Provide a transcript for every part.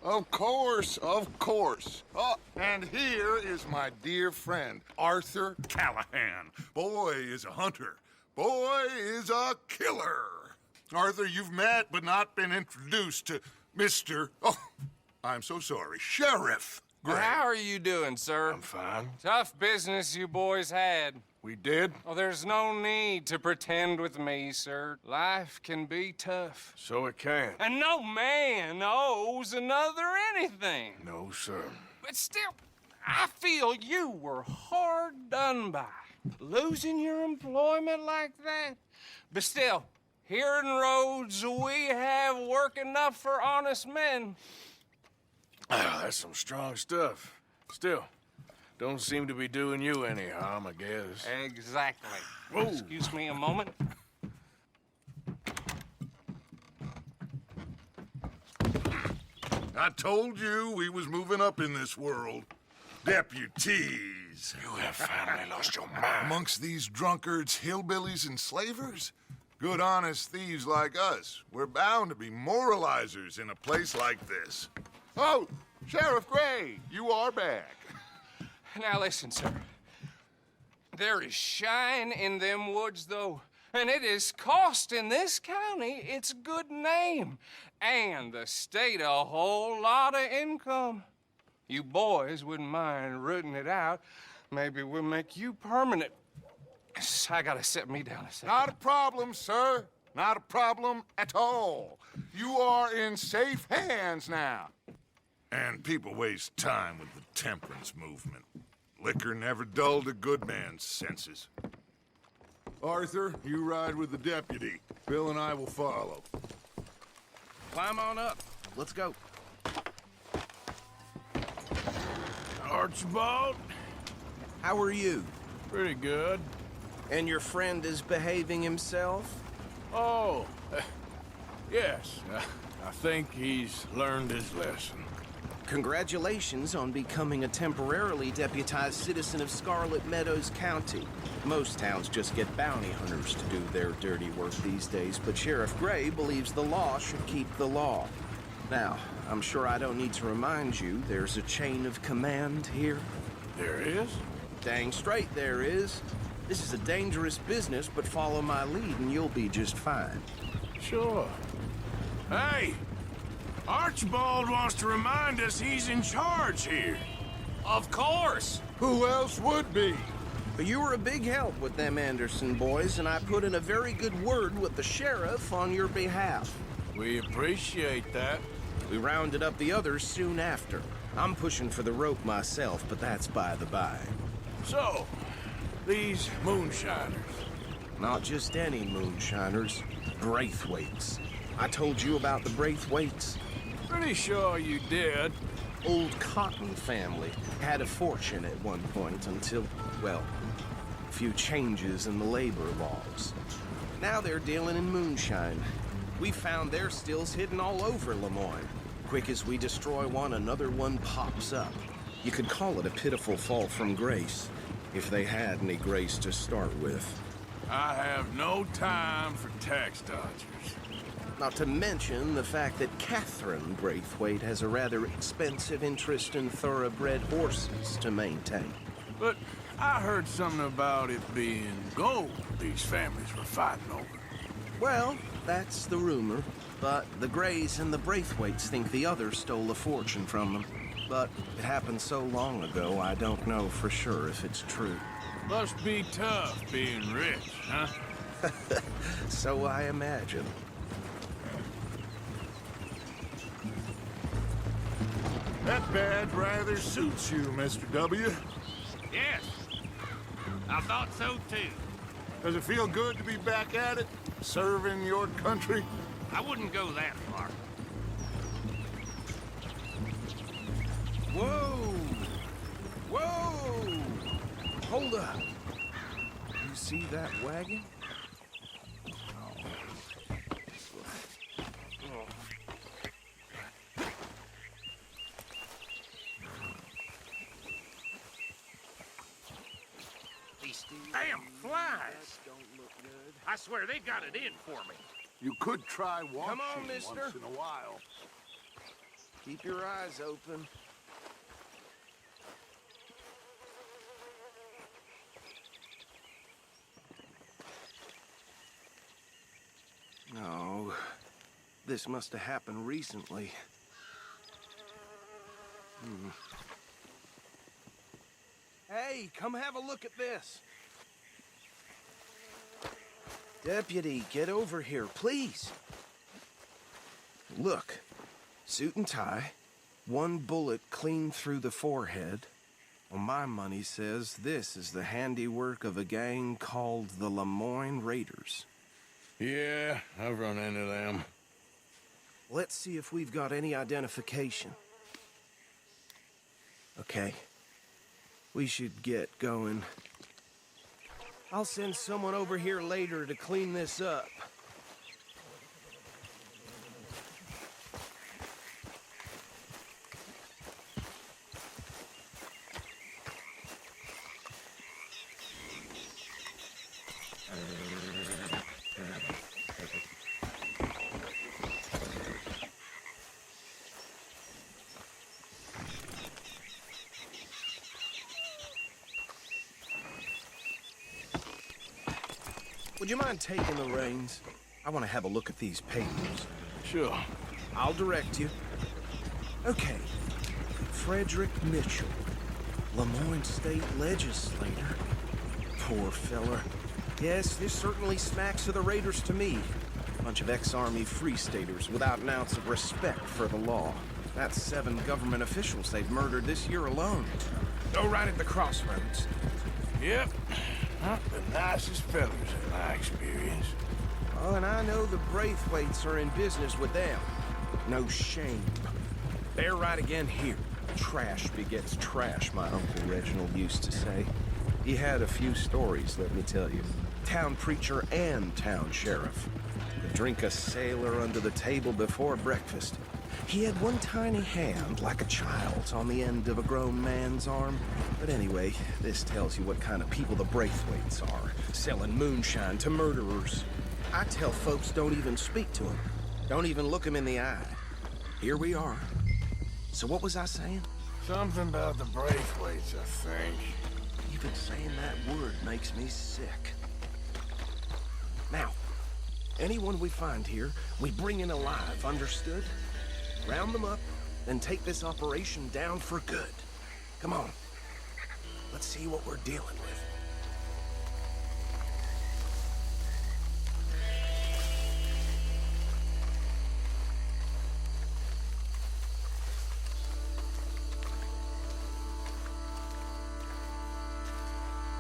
Of course, of course. Oh, and here is my dear friend, Arthur Callahan. Boy is a hunter. Boy is a killer. Arthur, you've met but not been introduced to Mr. Oh, I'm so sorry, Sheriff Gray. How are you doing, sir? I'm fine. Tough business you boys had. We did? Oh, there's no need to pretend with me, sir. Life can be tough. So it can. And no man owes another anything. No, sir. But still, I feel you were hard done by. Losing your employment like that. But still, here in Rhodes, we have work enough for honest men. Ah, that's some strong stuff. Still, don't seem to be doing you any harm, I guess. Exactly. Whoa. Excuse me a moment. I told you we was moving up in this world. Deputies. You have finally lost your mind. Amongst these drunkards, hillbillies, and slavers? Good, honest thieves like us. We're bound to be moralizers in a place like this. Oh, Sheriff Gray, you are back. Now listen, sir. There is shine in them woods, though, and it is costing this county its good name and the state a whole lot of income. You boys wouldn't mind rooting it out. Maybe we'll make you permanent. I gotta sit me down a second. Not a problem, sir. Not a problem at all. You are in safe hands now. And people waste time with the temperance movement. Liquor never dulled a good man's senses. Arthur, you ride with the deputy. Bill and I will follow. Climb on up. Let's go. Archibald? How are you? Pretty good. And your friend is behaving himself? Oh, yes. I think he's learned his lesson. Congratulations on becoming a temporarily deputized citizen of Scarlet Meadows County. Most towns just get bounty hunters to do their dirty work these days, but Sheriff Gray believes the law should keep the law. Now, I'm sure I don't need to remind you there's a chain of command here. There is? Dang straight there is. This is a dangerous business, but follow my lead and you'll be just fine. Sure. Hey! Archibald wants to remind us he's in charge here. Of course! Who else would be? But you were a big help with them Anderson boys, and I put in a very good word with the sheriff on your behalf. We appreciate that. We rounded up the others soon after. I'm pushing for the rope myself, but that's by the by. So, these moonshiners. Not just any moonshiners, Braithwaites. I told you about the Braithwaites. Pretty sure you did. Old Cotton family had a fortune at one point until, well, a few changes in the labor laws. Now they're dealing in moonshine. We found their stills hidden all over Lemoyne. Quick as we destroy one, another one pops up. You could call it a pitiful fall from grace, if they had any grace to start with. I have no time for tax dodgers. Not to mention the fact that Catherine Braithwaite has a rather expensive interest in thoroughbred horses to maintain. But I heard something about it being gold these families were fighting over. Well, that's the rumor. But the Grays and the Braithwaites think the others stole a fortune from them. But it happened so long ago, I don't know for sure if it's true. Must be tough being rich, huh? So I imagine. That badge rather suits you, Mr. W. Yes, I thought so too. Does it feel good to be back at it, serving your country? I wouldn't go that far. Whoa! Whoa! Hold up. You see that wagon? Damn flies! I swear they got it in for me. You could try washing on, mister. once in a while. Keep your eyes open. No, this must have happened recently. Hey, come have a look at this. Deputy, get over here, please. Look, suit and tie, one bullet clean through the forehead. Well, my money says this is the handiwork of a gang called the Lemoyne Raiders. Yeah, I've run into them. Let's see if we've got any identification. Okay. We should get going. I'll send someone over here later to clean this up. Would you mind taking the reins? I want to have a look at these papers. Sure. I'll direct you. Okay. Frederick Mitchell, Lemoyne State Legislator. Poor fella. Yes, this certainly smacks of the Raiders to me. Bunch of ex-Army Free Staters without an ounce of respect for the law. That's 7 government officials they've murdered this year alone. Go right at the crossroads. Yep. Not the nicest fellas in my experience. Oh, and I know the Braithwaites are in business with them. No shame. They're right again here. Trash begets trash, my Uncle Reginald used to say. He had a few stories, let me tell you. Town preacher and town sheriff. Could drink a sailor under the table before breakfast. He had one tiny hand, like a child's, on the end of a grown man's arm. But anyway, this tells you what kind of people the Braithwaites are. Selling moonshine to murderers. I tell folks don't even speak to them. Don't even look them in the eye. Here we are. So what was I saying? Something about the Braithwaites, I think. Even saying that word makes me sick. Now, anyone we find here, we bring in alive, understood? Round them up, then take this operation down for good. Come on. Let's see what we're dealing with.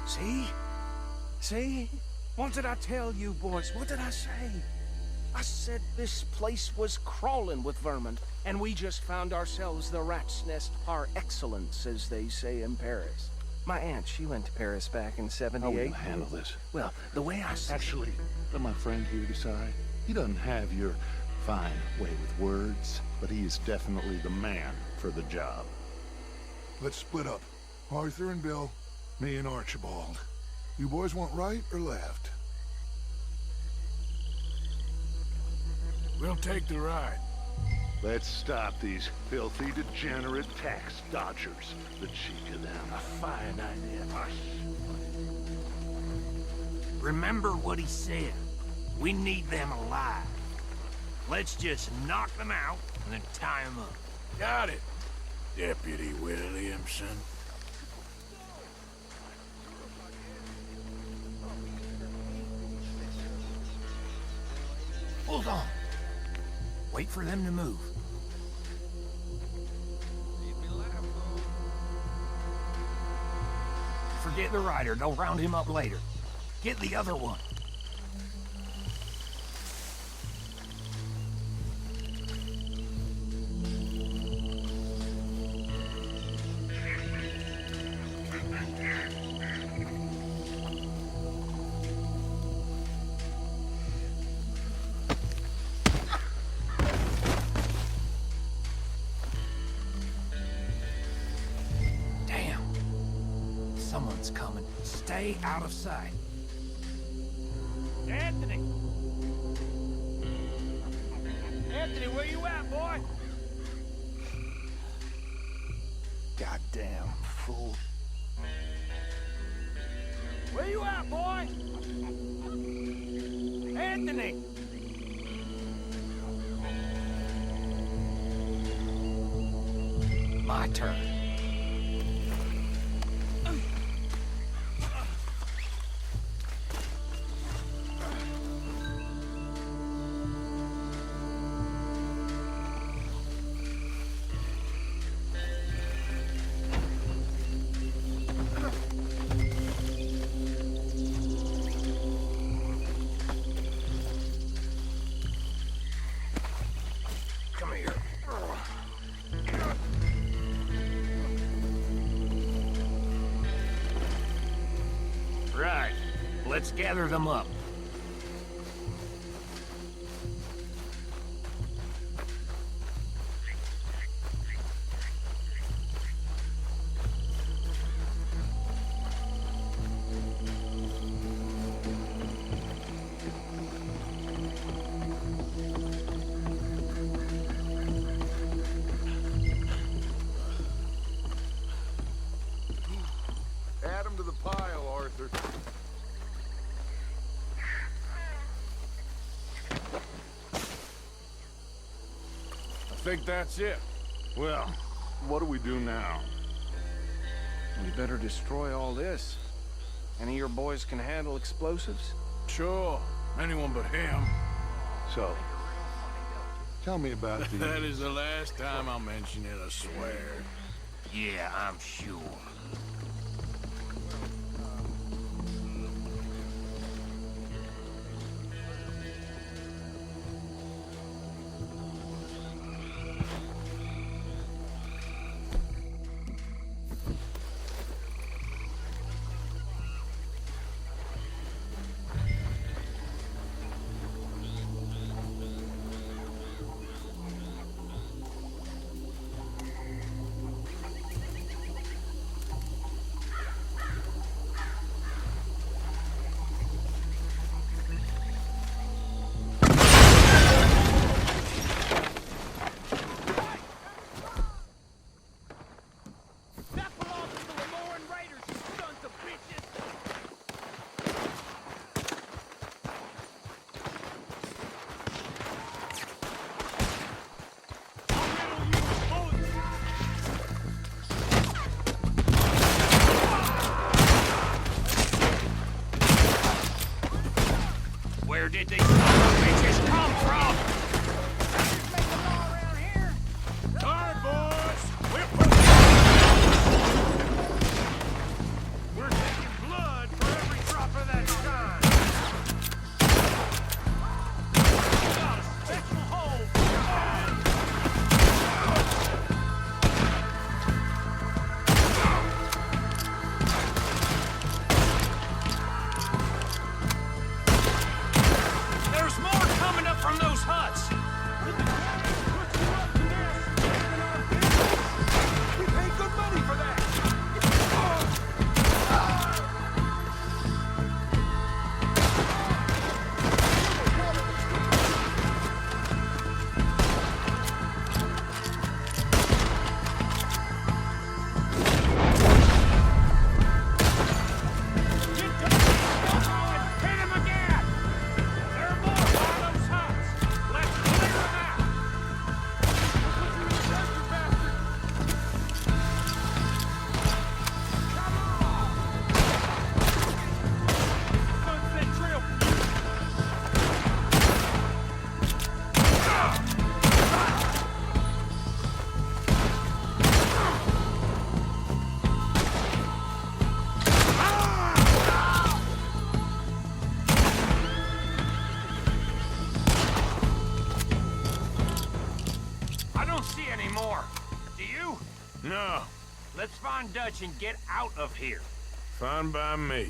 See? See? What did I tell you, boys? What did I say? I said this place was crawling with vermin, and we just found ourselves the rat's nest par excellence, as they say in Paris. My aunt, she went to Paris back in '78. How will you handle this? Well, the way I see Actually, let my friend here decide. He doesn't have your fine way with words, but he is definitely the man for the job. Let's split up. Arthur and Bill, me and Archibald. You boys want right or left? We'll take the ride. Let's stop these filthy, degenerate tax dodgers. The cheek of them. A fine idea. Remember what he said. We need them alive. Let's just knock them out and then tie them up. Got it, Deputy Williamson. Hold on. Wait for them to move. Forget the rider. They'll round him up later. Get the other one. Someone's coming. Stay out of sight. Anthony! Anthony, where you at, boy? Goddamn fool. Where you at, boy? Anthony! My turn. Come here. Right. Let's gather them up. Add 'em to the pile, Arthur. I think that's it. Well, what do we do now? We better destroy all this. Any of your boys can handle explosives? Sure, anyone but him. So, tell me about That the... is the last time I'll mention it, I swear. Yeah, I'm sure. Where did these bitches come from? All right, boys, We're taking blood for every drop of that shine. Got a special hole for your head. There's more coming up from those huts. We paid good money for that. Hit him again! There are more by those huts. Let's clear them out. Sunset Trail for you. I don't see any more. Do you? No, Let's find Dutch and get out of here. fine by me.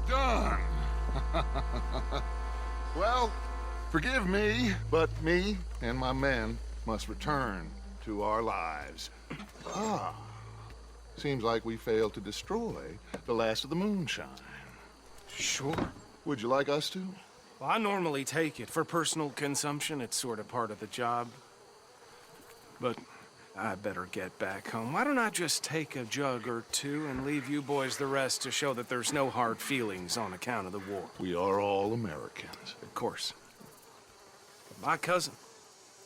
done. Well, forgive me, but me and my men must return to our lives. Seems like we failed to destroy the last of the moonshine. Sure. Would you like us to? Well, I normally take it. For personal consumption, it's sort of part of the job. But I better get back home. Why don't I just take a jug or two and leave you boys the rest to show that there's no hard feelings on account of the war? We are all Americans. Of course. But my cousin,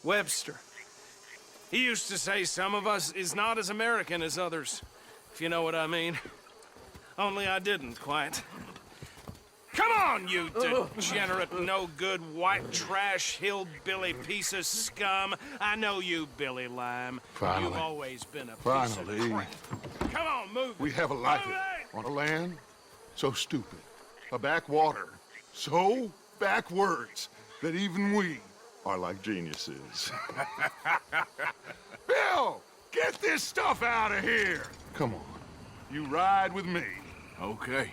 Webster, he used to say some of us is not as American as others, if you know what I mean. Only I didn't quite. Come on, you degenerate, no-good, white trash, hillbilly piece of scum. I know you, Billy Lime. Finally. You've always been a piece Finally. of crap. Come on, move it. We have a life Move it! on a land so stupid, a backwater so backwards that even we are like geniuses. Bill, get this stuff out of here! Come on, you ride with me. Okay.